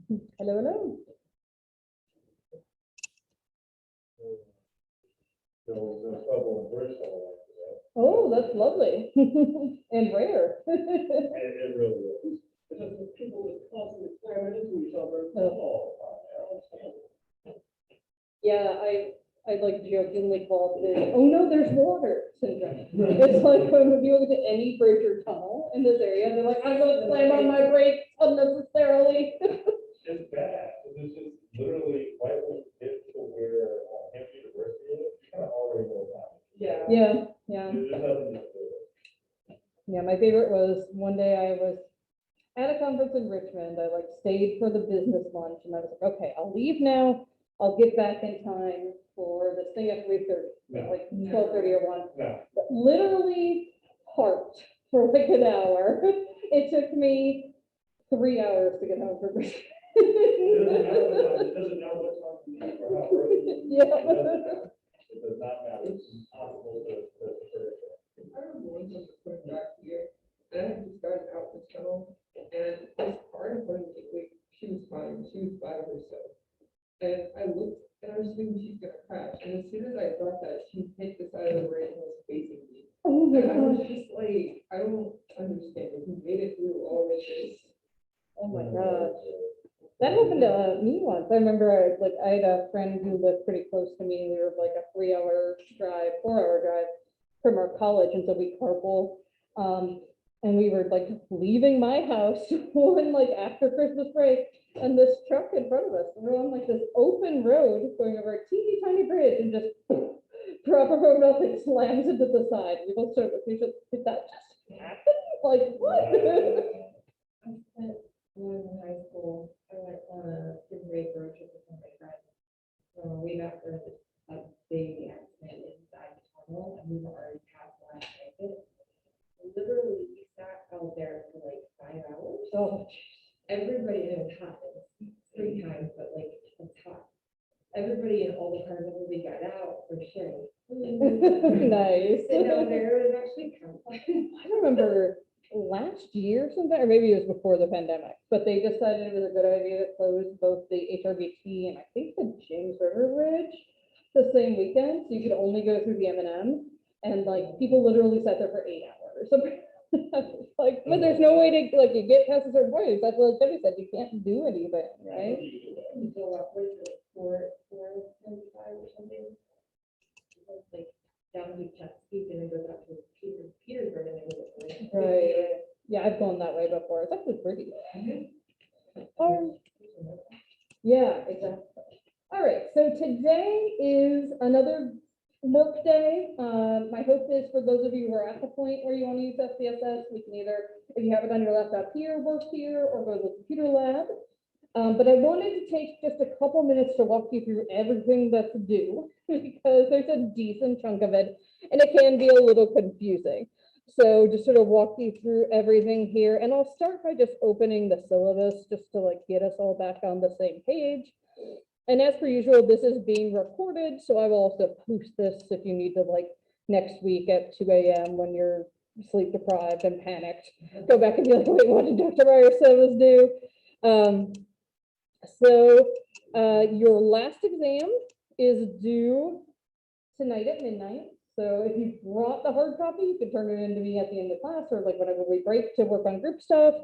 Hello, hello. Oh, that's lovely and rare. It really is. Because people just constantly slamming into each other. Yeah, I like jokingly call it, oh no, there's water syndrome. It's like when you look at any bridge or tunnel in this area, they're like, I'm gonna slam on my brakes unnecessarily. It's bad. It's just literally right when you get to where Hampshire University is, you kind of already know about it. Yeah. There's nothing to do. Yeah, my favorite was one day I was at a conference in Richmond. I like stayed for the business lunch and I was like, okay, I'll leave now. I'll get back in time for this thing at 3:30, No. like 12:30 or 1. No. But literally parked for like an hour. It took me 3 hours to get home from Richmond. It doesn't matter what time you leave or how early you leave. Yeah. It does not matter. It's impossible to I remember one time coming back here, and I had just gotten out the tunnel, and this car in front of me, like, she was fine, she was by herself. And I looked, and I was thinking she's gonna crash, and as soon as I thought that, she hit the side of the road and was facing me. Oh my And I was gosh. just like, I don't understand, if you made it through all of this. Oh my gosh. That happened to me once. I remember I had a friend who lived pretty close to me. We were like a 3-hour drive, 4-hour drive from our college, and so we carpool. And we were like leaving my house when like after Christmas break, and this truck in front of us, we were on like this open road going over a teeny tiny bridge, and just proper road nothing slams into the side. We both started looking, did that just happen? Like what? I spent when I was in high school, I went on a spring break road trip with some of my friends. So we got for a big accident inside the tunnel, and we were already past the last exit. Literally, we sat out there for like 5 hours. Oh, Everybody, and it happened 3 times, but like it's hot. Everybody in all the cars, everybody got out for sharing food. nice. Sitting down there, it was actually kind of fun. I remember last year or something, or maybe it was before the pandemic, but they decided it was a good idea to close both the HRBT and I think the James River Bridge the same weekend. So you could only go through the M&M, and like people literally sat there for 8 hours. Like, but there's no way to like you get past a certain point. That's like Debbie said, you can't do anything, right? So what was it, 4:45 or something? It was like down to Chesapeake and then goes out to Petersburg and then goes up to Right. Yeah, I've gone that way before. It's actually pretty. Yeah, exactly. All right, so today is another work day. My hope is for those of you who are at the point where you want to use SPSS, we can either, if you have it on your laptop here, work here, or go to the computer lab. But I wanted to take just a couple minutes to walk you through everything that's due because there's a decent chunk of it and it can be a little confusing. So just sort of walk you through everything here, and I'll start by just opening the syllabus just to like get us all back on the same page. And as per usual, this is being recorded, so I will also post this if you need to, like next week at 2 a.m. when you're sleep deprived and panicked. Go back and be like, wait, what did Dr. Myers syllabus do? Your last exam is due tonight at midnight. So if you brought the hard copy, you can turn it in to me at the end of class or like whenever we break to work on group stuff.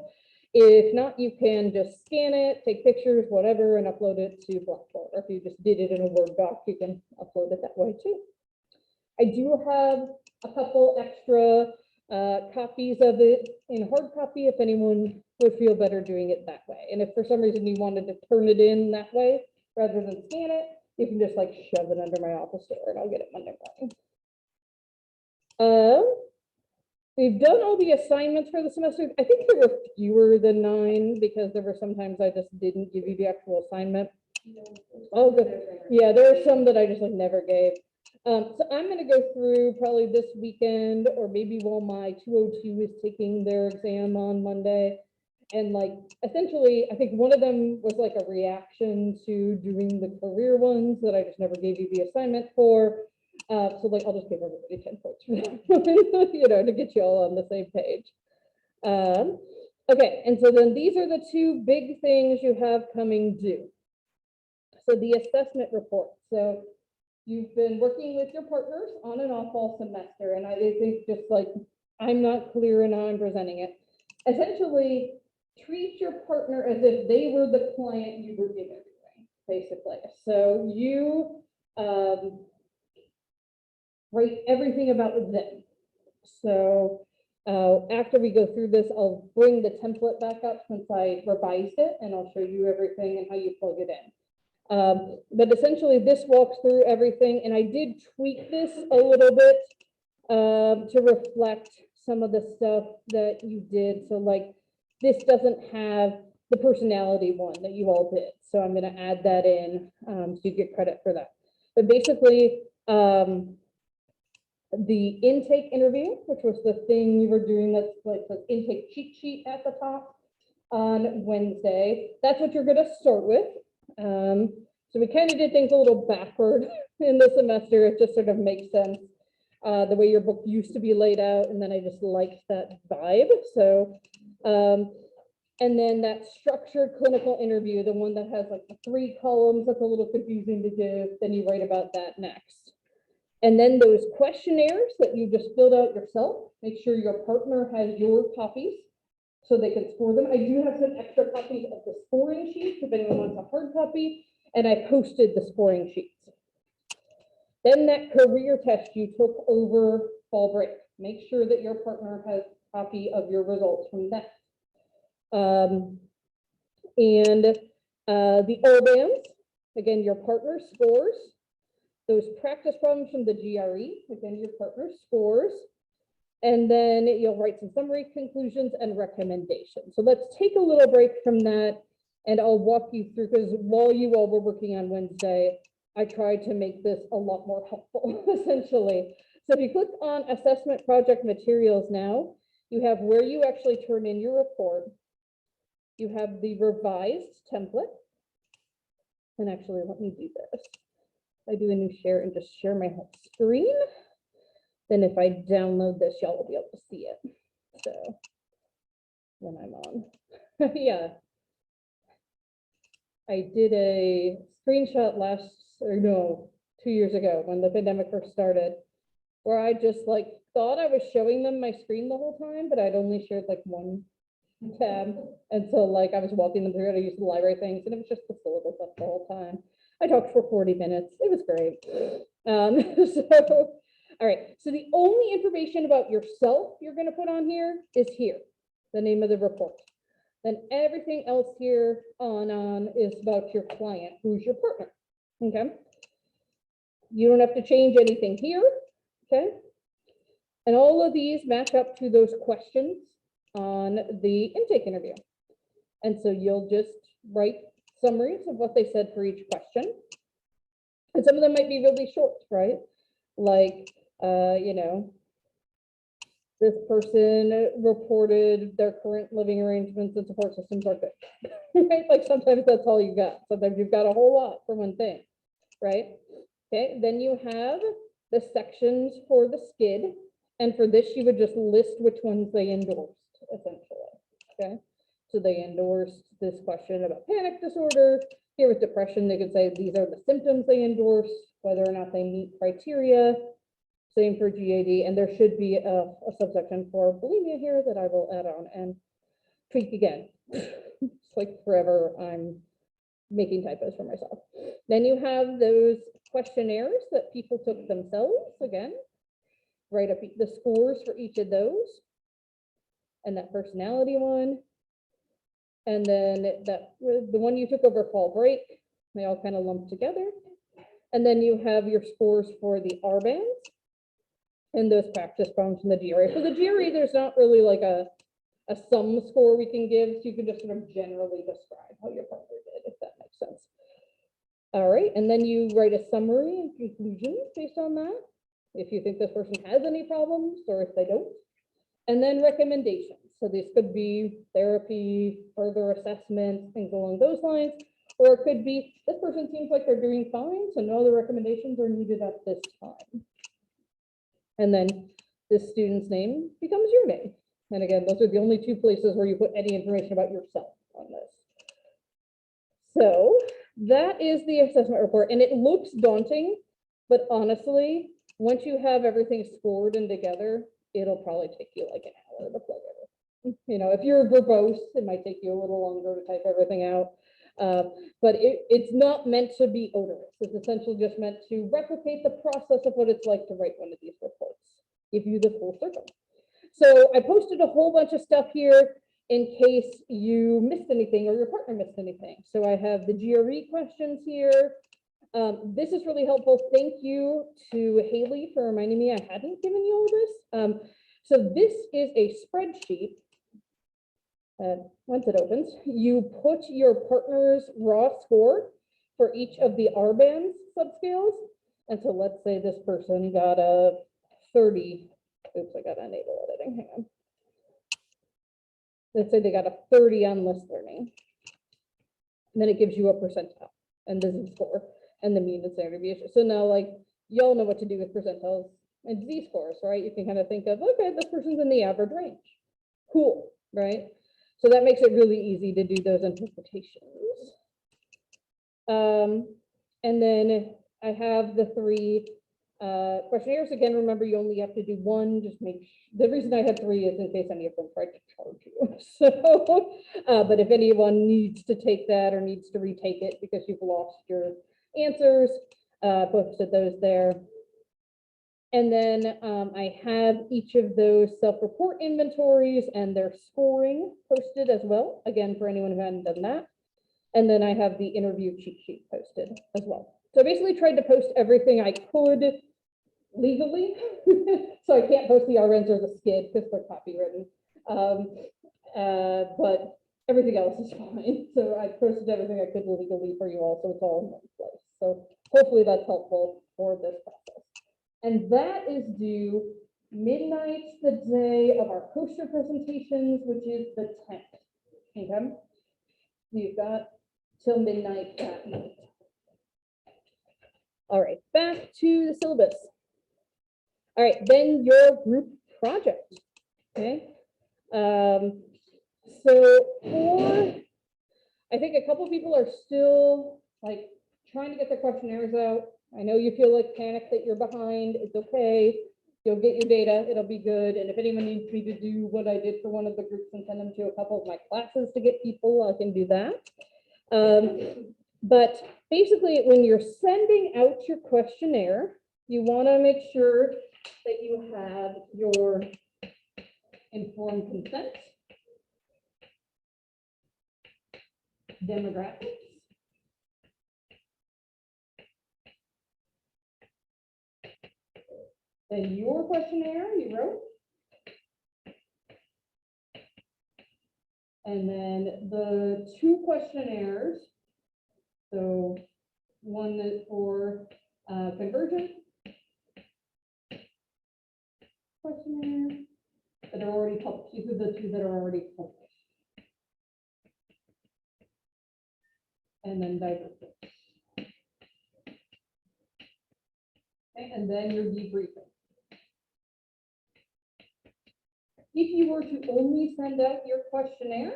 If not, you can just scan it, take pictures, whatever, and upload it to Blackboard. Or if you just did it in a Word doc, you can upload it that way too. I do have a couple extra copies of it in hard copy if anyone would feel better doing it that way. And if for some reason you wanted to turn it in that way rather than scan it, you can just like shove it under my office door and I'll get it Monday morning. We've done all the assignments for the semester. I think there were fewer than 9 because there were sometimes I just didn't give you the actual assignment. Oh, good. Yeah, there are some that I just like never gave. So I'm going to go through probably this weekend or maybe while my 202 is taking their exam on Monday. And like, essentially, I think one of them was like a reaction to doing the career ones that I just never gave you the assignment for. So like, I'll just give everybody 10 points for that, you know, to get you all on the same page. Okay, and so then these are the two big things you have coming due. So the assessment report. So you've been working with your partners on and off all semester, and I think just like, I'm not clear in how I'm presenting it. Essentially, treat your partner as if they were the client you were giving everything, basically. So you write everything about them. So after we go through this, I'll bring the template back up since I revised it, and I'll show you everything and how you plug it in. But essentially this walks through everything, and I did tweak this a little bit to reflect some of the stuff that you did. So like, this doesn't have the personality one that you all did. So I'm gonna add that in so you get credit for that. But basically, the intake interview, which was the thing you were doing, that's like the intake cheat sheet at the top on Wednesday. That's what you're gonna start with. So we kind of did things a little backward in the semester. It just sort of makes sense the way your book used to be laid out, and then I just liked that vibe. So, and then that structured clinical interview, the one that has like the 3 columns, that's a little confusing to give. Then you write about that next. And then those questionnaires that you just filled out yourself, make sure your partner has your copies so they can score them. I do have some extra copies of the scoring sheets if anyone wants a hard copy, and I posted the scoring sheets. Then that career test you took over fall break. Make sure that your partner has a copy of your results from that. And the OBAMs, again, your partner scores. Those practice problems from the GRE, again, your partner scores. And then you'll write some summary conclusions and recommendations. So let's take a little break from that, and I'll walk you through, because while you all were working on Wednesday, I tried to make this a lot more helpful, essentially. So if you click on assessment project materials now, you have where you actually turn in your report. You have the revised template. And actually, let me do this. I do a new share and just share my whole screen. Then if I download this, y'all will be able to see it. So when I'm on, yeah. I did a screenshot 2 years ago when the pandemic first started, where I just like thought I was showing them my screen the whole time, but I'd only shared like one tab. And so like I was walking them through how to use the library things, and it was just the syllabus up the whole time. I talked for 40 minutes. It was great. So, all right. So the only information about yourself you're going to put on here is here, the name of the report. Then everything else here on is about your client, who's your partner. Okay. You don't have to change anything here. Okay. And all of these match up to those questions on the intake interview. And so you'll just write summaries of what they said for each question. And some of them might be really short, right? Like, you know, this person reported their current living arrangements and support systems are good, right? Like sometimes that's all you got. Sometimes you've got a whole lot for one thing, right? Okay, then you have the sections for the SCID. And for this, you would just list which ones they endorsed, essentially, okay? So they endorsed this question about panic disorder. Here with depression, they could say these are the symptoms they endorse, whether or not they meet criteria. Same for GAD, and there should be a subsection for bulimia here that I will add on and tweak again. It's like forever I'm making typos for myself. Then you have those questionnaires that people took themselves, again. Write up the scores for each of those, and that personality one. And then the one you took over fall break, they all kind of lump together. And then you have your scores for the RBANs and those practice problems from the GRE. For the GRE, there's not really like a sum score we can give, so you can just sort of generally describe how your partner did, if that makes sense. All right, and then you write a summary and conclusions based on that, if you think this person has any problems or if they don't. And then recommendations. So these could be therapy, further assessment, things along those lines. Or it could be, this person seems like they're doing fine, so no other recommendations are needed at this time. And then the student's name becomes your name. And again, those are the only two places where you put any information about yourself on this. So that is the assessment report, and it looks daunting, but honestly, once you have everything scored and together, it'll probably take you like an hour to plug it. You know, if you're verbose, it might take you a little longer to type everything out. But it's not meant to be odorous. It's essentially just meant to replicate the process of what it's like to write one of these reports, give you the full circle. So I posted a whole bunch of stuff here in case you missed anything or your partner missed anything. So I have the GRE questions here. This is really helpful. Thank you to Haley for reminding me I hadn't given you all this. So this is a spreadsheet. Once it opens, you put your partner's raw score for each of the R-bands subscales. And so let's say this person got a 30. Oops, I got enable editing. Hang on. Let's say they got a 30 on list learning. And then it gives you a percentile and the z-score and the mean and standard deviation. So now, like, y'all know what to do with percentiles and z-scores, right? You can kind of think of, okay, this person's in the average range. Cool, right? So that makes it really easy to do those interpretations. And then I have the 3 questionnaires. Again, remember, you only have to do one. Just make the reason I had 3 is in case any of them tried to charge you. So, but if anyone needs to take that or needs to retake it because you've lost your answers, posted those there. And then I have each of those self-report inventories and their scoring posted as well, again, for anyone who hadn't done that. And then I have the interview cheat sheet posted as well. So I basically tried to post everything I could legally. So I can't post the RNs or the SKID because they're copywritten. But everything else is fine. So I posted everything I could legally for you all, so it's all in one place. So hopefully that's helpful for this process. And that is due midnight the day of our poster presentations, which is the 10th. Okay, you've got till midnight that night. All right, back to the syllabus. All right, then your group project. Okay, so I think a couple people are still like trying to get their questionnaires out. I know you feel like panic that you're behind. It's okay. You'll get your data. It'll be good. And if anyone needs me to do what I did for one of the groups and send them to a couple of my classes to get people, I can do that. But basically, when you're sending out your questionnaire, you want to make sure that you have your informed consent, demographics, then your questionnaire you wrote, and then the 2 questionnaires. So one is for conversion questionnaire that are already published. These are the 2 that are already published. And then diversity. Okay, and then your debriefing. If you were to only send out your questionnaire,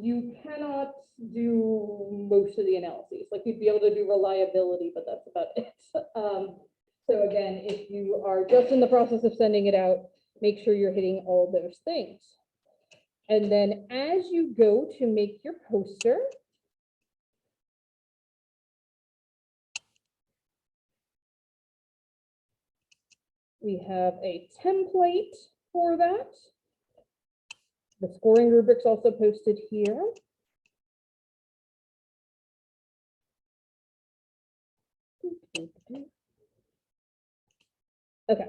you cannot do most of the analyses. Like you'd be able to do reliability, but that's about it. So again, if you are just in the process of sending it out, make sure you're hitting all those things. And then as you go to make your poster, we have a template for that. The scoring rubric's also posted here. Okay.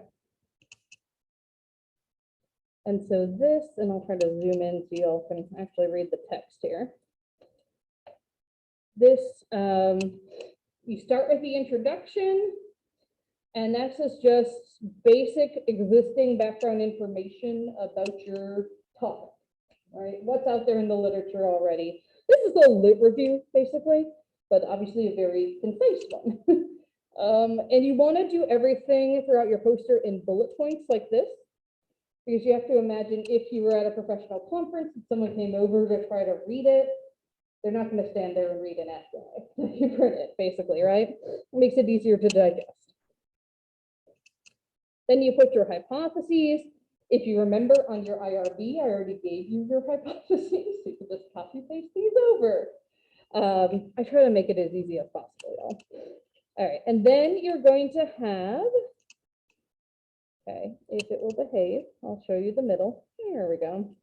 And so this, and I'll try to zoom in so you all can actually read the text here. This, you start with the introduction, and that's just basic existing background information about your topic, right? What's out there in the literature already. This is a lit review, basically, but obviously a very concise one. And you want to do everything throughout your poster in bullet points like this. Because you have to imagine if you were at a professional conference and someone came over to try to read it, they're not going to stand there and read an essay. You print it, basically, right? It makes it easier to digest. Then you put your hypotheses. If you remember on your IRB, I already gave you your hypotheses, so you can just copy paste these over. I try to make it as easy as possible, y'all. All right, and then you're going to have, okay, if it will behave, I'll show you the middle. There we go.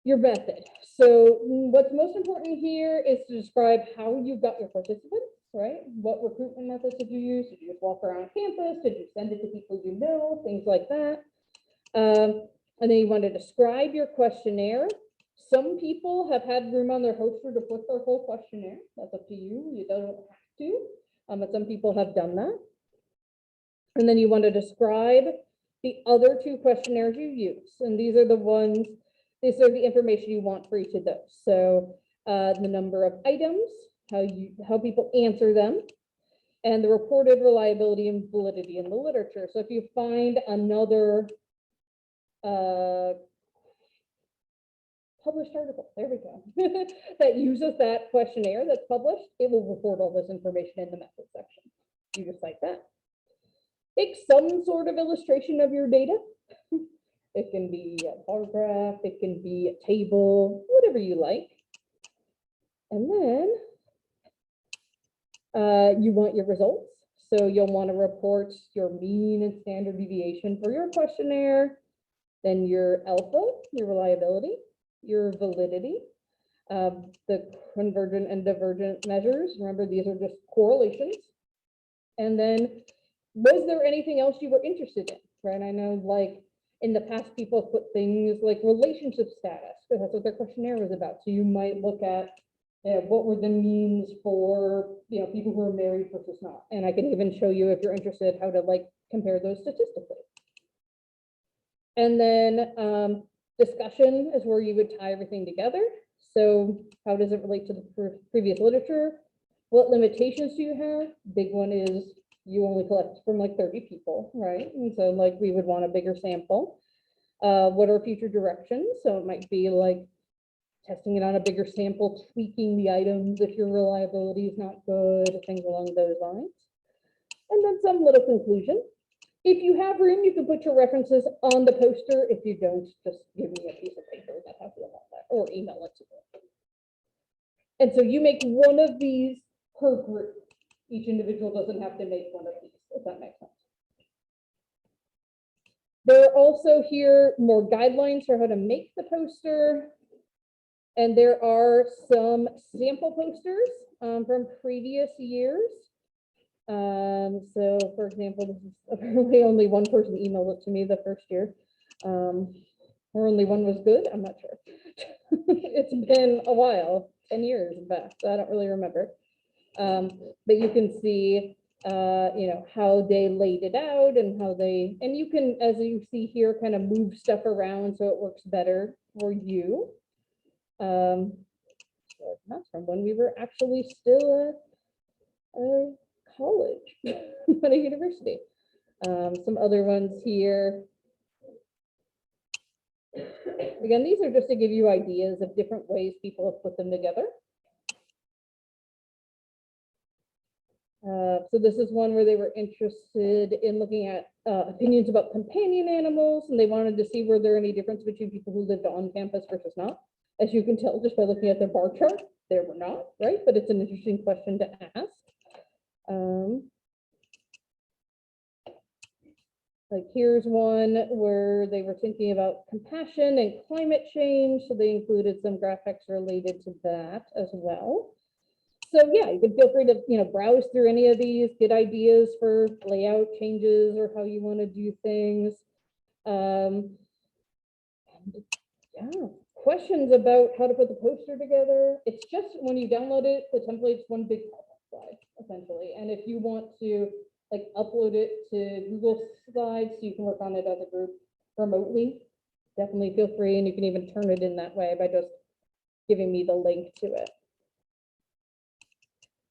Your method. So what's most important here is to describe how you got your participants, right? What recruitment methods did you use? Did you just walk around campus? Did you send it to people you know? Things like that. And then you want to describe your questionnaire. Some people have had room on their poster to put their whole questionnaire. That's up to you. You don't have to, but some people have done that. And then you want to describe the other two questionnaires you use. And these are the ones, these are the information you want for each of those. So the number of items, how people answer them, and the reported reliability and validity in the literature. So if you find another published article, there we go, that uses that questionnaire that's published, it will report all this information in the method section. You just like that. Make some sort of illustration of your data. It can be a bar graph, it can be a table, whatever you like. And then you want your results. So you'll want to report your mean and standard deviation for your questionnaire, then your alpha, your reliability, your validity, the convergent and divergent measures. Remember, these are just correlations. And then, was there anything else you were interested in, right? I know, like, in the past, people put things like relationship status, because that's what their questionnaire was about. So you might look at what were the means for, people who are married versus not. And I can even show you, if you're interested, how to like compare those statistically. And then discussion is where you would tie everything together. So how does it relate to the previous literature? What limitations do you have? Big one is you only collect from like 30 people, right? And so like we would want a bigger sample. What are future directions? So it might be like testing it on a bigger sample, tweaking the items if your reliability is not good, things along those lines. And then some little conclusion. If you have room, you can put your references on the poster. If you don't, just give me a piece of paper that has it on that, or email it to me. And so you make one of these per group. Each individual doesn't have to make one of these, if that makes sense. There are also here more guidelines for how to make the poster. And there are some sample posters from previous years. So for example, this is apparently only one person emailed it to me the first year. Or only one was good, I'm not sure. It's been a while, 10 years in fact, so I don't really remember. But you can see, how they laid it out and how they, and you can, as you see here, kind of move stuff around so it works better for you. So that's from when we were actually still a college, not a university. Some other ones here. Again, these are just to give you ideas of different ways people have put them together. So this is one where they were interested in looking at opinions about companion animals, and they wanted to see were there any difference between people who lived on campus versus not. As you can tell just by looking at their bar chart, there were not, right? But it's an interesting question to ask. Like here's one where they were thinking about compassion and climate change, so they included some graphics related to that as well. So yeah, you can feel free to browse through any of these, get ideas for layout changes or how you want to do things. Yeah, questions about how to put the poster together. It's just when you download it, the template's one big slide essentially. And if you want to like upload it to Google Slides so you can work on it as a group remotely, definitely feel free, and you can even turn it in that way by just giving me the link to it.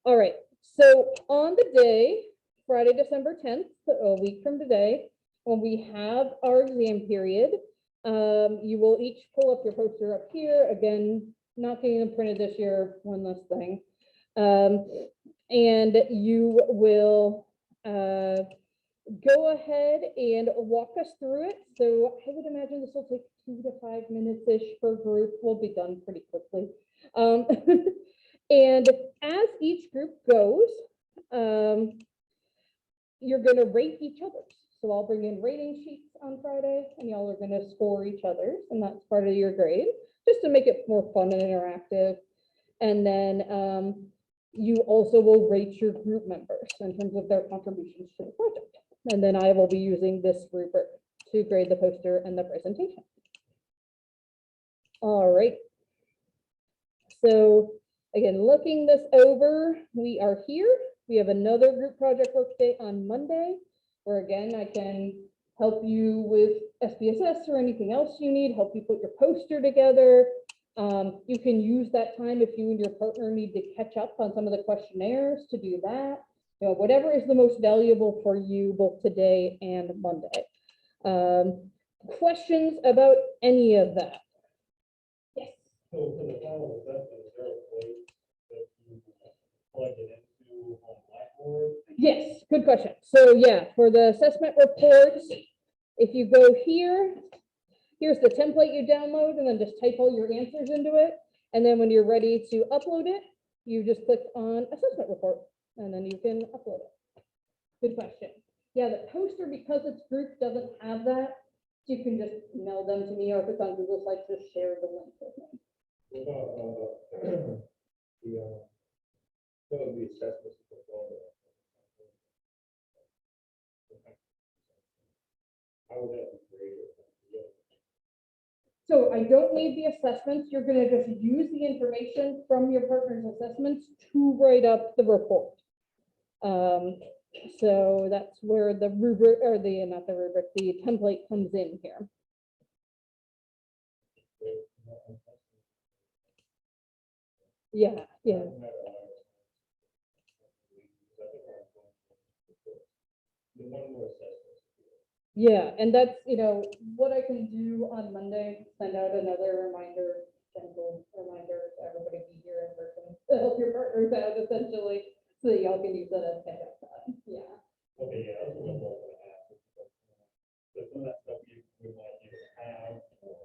All right, so on the day, Friday, December 10th, a week from today, when we have our exam period, you will each pull up your poster up here. Again, not getting them printed this year, one less thing. And you will go ahead and walk us through it. So I would imagine this will take 2 to 5 minutes-ish per group. We'll be done pretty quickly. And as each group goes, you're going to rate each other's. So I'll bring in rating sheets on Friday, and y'all are going to score each other's, and that's part of your grade, just to make it more fun and interactive. And then you also will rate your group members in terms of their contributions to the project. And then I will be using this rubric to grade the poster and the presentation. All right. So again, looking this over, we are here. We have another group project workday on Monday, where again, I can help you with SPSS or anything else you need, help you put your poster together. You can use that time if you and your partner need to catch up on some of the questionnaires to do that. You know, whatever is the most valuable for you both today and Monday. Questions about any of that? Yes. So for the final assessment, is there a place that you plug it into on Blackboard? Yes, good question. So yeah, for the assessment reports, if you go here, here's the template you download, and then just type all your answers into it. And then when you're ready to upload it, you just click on assessment report, and then you can upload it. Good question. Yeah, the poster, because it's group, doesn't have that. You can just email them to me, or if it's on Google Slides, just share the link with me. What about, the assessments portfolio? How would that be graded? So I don't need the assessments. You're gonna just use the information from your partner's assessments to write up the report. So that's where the rubric, or the, not the rubric, the template comes in here. Yeah, yeah. Yeah, and that's, you know, what I can do on Monday, send out another reminder, gentle reminder to everybody be here in person, to help your partners out essentially, so that y'all can use that as catch-up time. Yeah. Okay, yeah, that's what I'm going to ask. But some of that stuff you might either have or.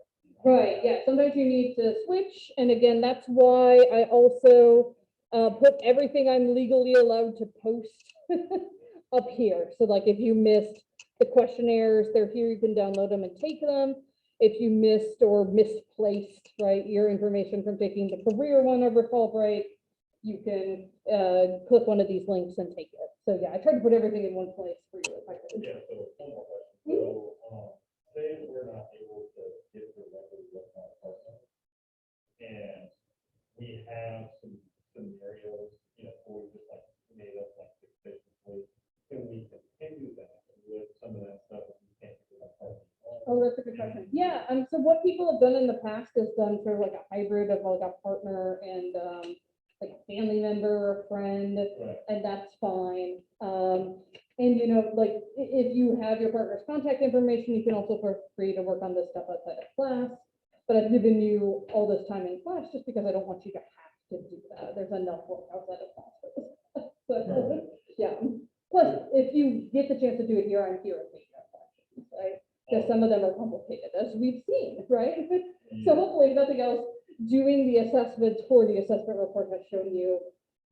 Right, yeah, sometimes you need to switch, and again, that's why I also put everything I'm legally allowed to post up here. So like if you missed the questionnaires, they're here, you can download them and take them. If you missed or misplaced, right, your information from taking the career one over Fulbright, you can click one of these links and take it. So yeah, I tried to put everything in one place for you if I could. Yeah, so one more question. So, say if we're not able to get the record with my partner, and we have some scenarios, you know, where we just like made up like fictitiously, can we continue that with some of that stuff if we can't get our partner? Oh, that's a good question. Yeah, so what people have done in the past is done sort of like a hybrid of like a partner and like a family member or friend, Right. and that's fine. And you know, like if you have your partner's contact information, you can also feel free to work on this stuff outside of class. But I've given you all this time in class just because I don't want you to have to do that. There's enough work outside of class for this. So, yeah. Plus, if you get the chance to do it here, I'm here if you have questions, right? Because some of them are complicated, as we've seen, right? So hopefully, if nothing else, doing the assessments for the assessment report has shown you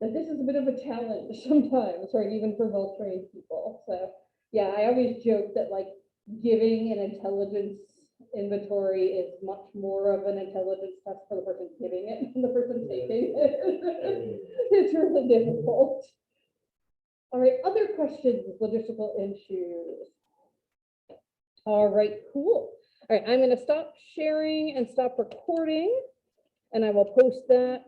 that this is a bit of a challenge sometimes, right? Even for well-trained people. So yeah, I always joke that like giving an intelligence inventory is much more of an intelligence test for the person giving it than the person taking it. It's really difficult. All right, other questions, logistical issues? All right, cool. All right, I'm going to stop sharing and stop recording, and I will post that